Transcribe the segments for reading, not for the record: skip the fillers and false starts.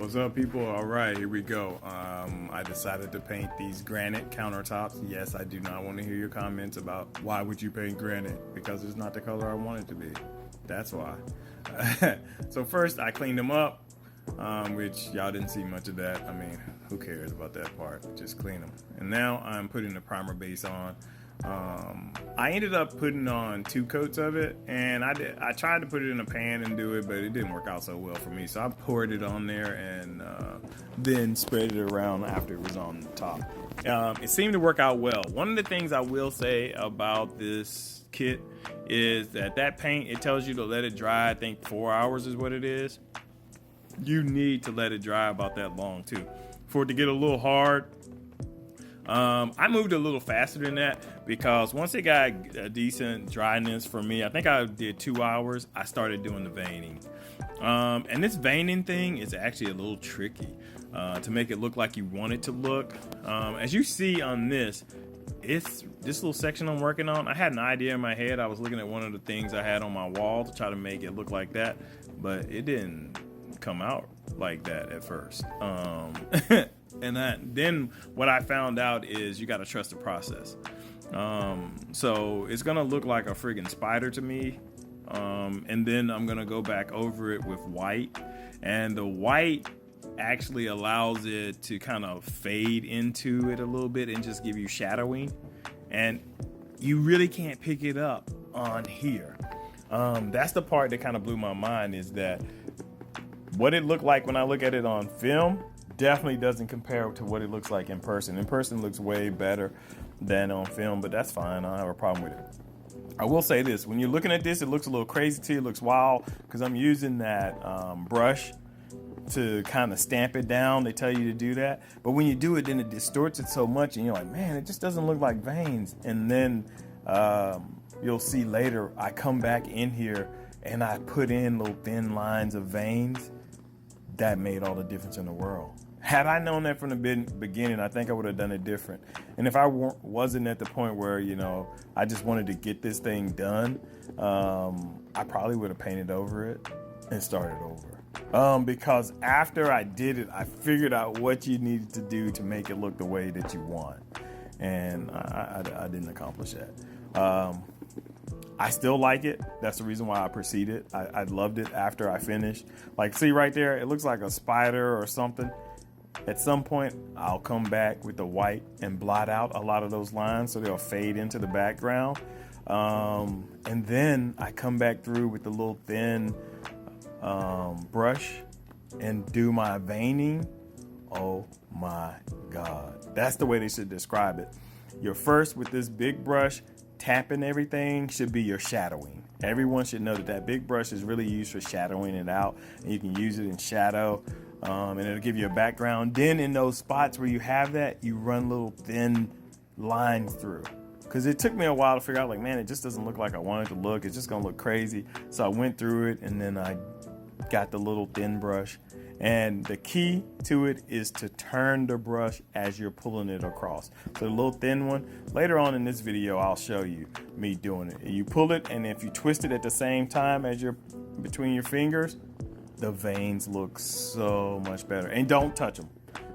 What's up, people? All right, here we go. I decided to paint these granite countertops. Yes, I do not want to hear your comments about why would you paint granite, because it's not the color I want it to be. That's why. So first I cleaned them up, which y'all didn't see much of that. I mean, who cares about that part? Just clean them. And now I'm putting the primer base on. I ended up putting on 2 coats of it, and I tried to put it in a pan and do it, but it didn't work out so well for me. So I poured it on there and then spread it around after it was on the top. It seemed to work out well. One of the things I will say about this kit is that paint, it tells you to let it dry. I think 4 hours is what it is. You need to let it dry about that long too. For it to get a little hard, I moved a little faster than that because once it got a decent dryness for me, I think I did 2 hours, I started doing the veining. And this veining thing is actually a little tricky to make it look like you want it to look. As you see on this little section I'm working on, I had an idea in my head. I was looking at one of the things I had on my wall to try to make it look like that, but it didn't come out like that at first. And then what I found out is you got to trust the process. So it's gonna look like a friggin' spider to me. And then I'm gonna go back over it with white, and the white actually allows it to kind of fade into it a little bit and just give you shadowing, and you really can't pick it up on here. That's the part that kind of blew my mind, is that what it looked like when I look at it on film definitely doesn't compare to what it looks like in person. In person it looks way better than on film, but that's fine. I don't have a problem with it. I will say this, when you're looking at this, it looks a little crazy to you, it looks wild, because I'm using that brush to kind of stamp it down. They tell you to do that, but when you do it, then it distorts it so much and you're like, man, it just doesn't look like veins. And then you'll see later I come back in here and I put in little thin lines of veins. That made all the difference in the world. Had I known that from the beginning, I think I would have done it different. And if I wasn't at the point where, I just wanted to get this thing done, I probably would have painted over it and started over. Because after I did it, I figured out what you needed to do to make it look the way that you want. And I didn't accomplish that. I still like it. That's the reason why I proceeded. I loved it after I finished. Like, see right there, it looks like a spider or something. At some point, I'll come back with the white and blot out a lot of those lines so they'll fade into the background. And then I come back through with the little thin brush and do my veining. Oh my God. That's the way they should describe it. You're first with this big brush, tapping everything should be your shadowing. Everyone should know that big brush is really used for shadowing it out, and you can use it in shadow, and it'll give you a background. Then in those spots where you have that, you run little thin lines through, because it took me a while to figure out, like, man, it just doesn't look like I want it to look. It's just gonna look crazy. So I went through it, and then I got the little thin brush. And the key to it is to turn the brush as you're pulling it across. So the little thin one, later on in this video, I'll show you me doing it. You pull it, and if you twist it at the same time as you're between your fingers, the veins look so much better. And don't touch them.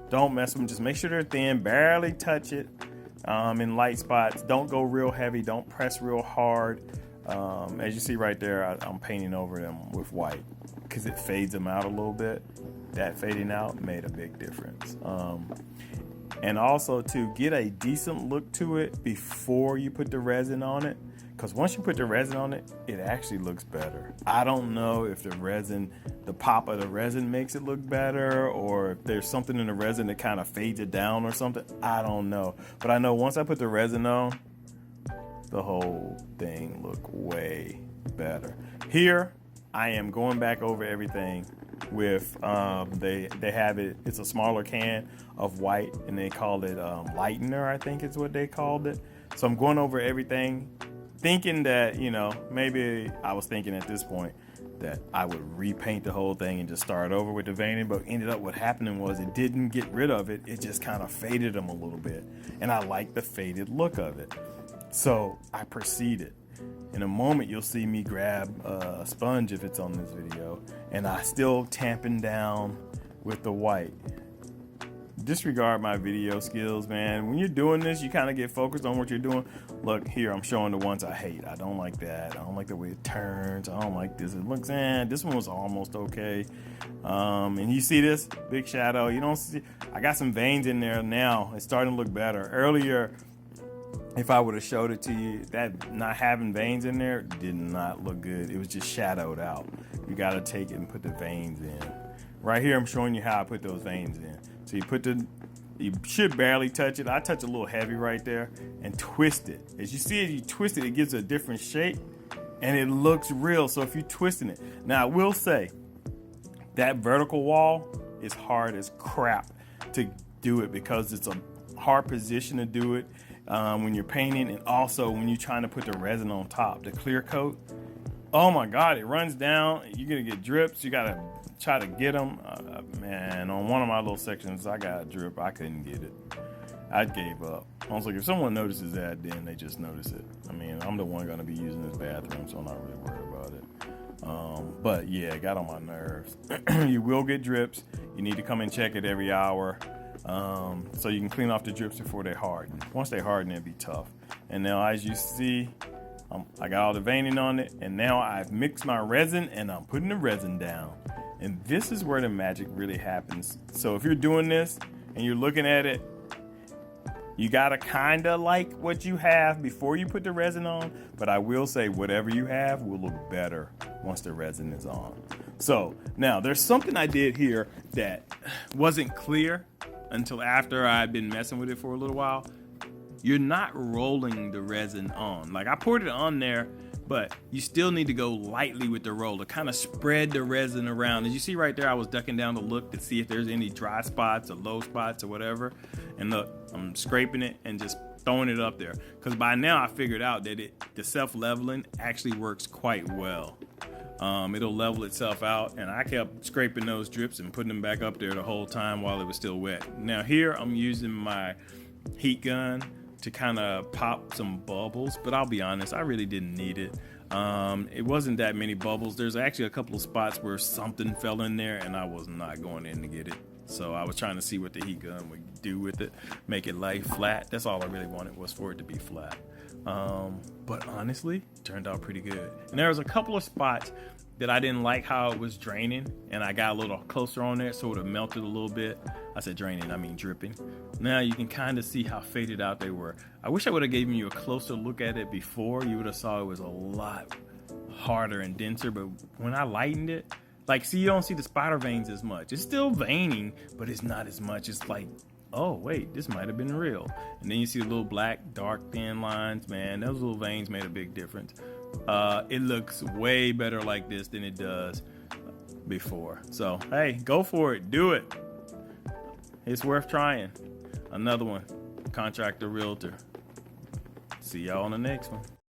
Don't mess with them. Just make sure they're thin, barely touch it in light spots. Don't go real heavy. Don't press real hard. As you see right there, I'm painting over them with white because it fades them out a little bit. That fading out made a big difference. And also to get a decent look to it before you put the resin on it, because once you put the resin on it, it actually looks better. I don't know if the pop of the resin makes it look better, or if there's something in the resin that kind of fades it down or something. I don't know. But I know once I put the resin on, the whole thing looked way better. Here, I am going back over everything with they have it, it's a smaller can of white, and they call it lightener, I think is what they called it. So I'm going over everything thinking that, maybe I was thinking at this point that I would repaint the whole thing and just start over with the veining, but ended up what happening was it didn't get rid of it. It just kind of faded them a little bit, and I like the faded look of it. So I proceeded. In a moment, you'll see me grab a sponge if it's on this video, and I still tamping down with the white. Disregard my video skills, man. When you're doing this, you kind of get focused on what you're doing. Look here, I'm showing the ones I hate. I don't like that. I don't like the way it turns. I don't like this. It looks, this one was almost okay. And you see this big shadow. You don't see. I got some veins in there now. It's starting to look better. Earlier, if I would have showed it to you, that not having veins in there did not look good. It was just shadowed out. You got to take it and put the veins in. Right here, I'm showing you how I put those veins in. So you should barely touch it. I touch a little heavy right there and twist it. As you see, as you twist it, it gives a different shape and it looks real. So if you're twisting it, now I will say that vertical wall is hard as crap to do it because it's a hard position to do it when you're painting, and also when you're trying to put the resin on top, the clear coat. Oh my God, it runs down. You're gonna get drips. You gotta try to get them. Man, on one of my little sections, I got a drip. I couldn't get it. I gave up. I was like, if someone notices that, then they just notice it. I mean, I'm the one gonna be using this bathroom, so I'm not really worried about it. But yeah, it got on my nerves. You will get drips. You need to come and check it every hour. So you can clean off the drips before they harden. Once they harden, it'll be tough. And now, as you see, I got all the veining on it, and now I've mixed my resin and I'm putting the resin down. And this is where the magic really happens. So if you're doing this and you're looking at it, you gotta kinda like what you have before you put the resin on, but I will say whatever you have will look better once the resin is on. So now there's something I did here that wasn't clear until after I'd been messing with it for a little while. You're not rolling the resin on. Like, I poured it on there, but you still need to go lightly with the roller, kind of spread the resin around. As you see right there, I was ducking down to look to see if there's any dry spots or low spots or whatever. And look, I'm scraping it and just throwing it up there. Because by now I figured out that the self-leveling actually works quite well. It'll level itself out, and I kept scraping those drips and putting them back up there the whole time while it was still wet. Now here I'm using my heat gun to kind of pop some bubbles, but I'll be honest, I really didn't need it. It wasn't that many bubbles. There's actually a couple of spots where something fell in there and I was not going in to get it. So I was trying to see what the heat gun would do with it, make it lay flat. That's all I really wanted, was for it to be flat. But honestly, it turned out pretty good. And there was a couple of spots that I didn't like how it was draining, and I got a little closer on there, so it would have melted a little bit. I said draining, I mean dripping. Now you can kind of see how faded out they were. I wish I would have given you a closer look at it before. You would have saw it was a lot harder and denser, but when I lightened it, like, see, you don't see the spider veins as much. It's still veining, but it's not as much. It's like, oh wait, this might have been real. And then you see the little black, dark, thin lines. Man, those little veins made a big difference. It looks way better like this than it does before. So hey, go for it, do it. It's worth trying. Another one, Contractor Realtor. See y'all on the next one.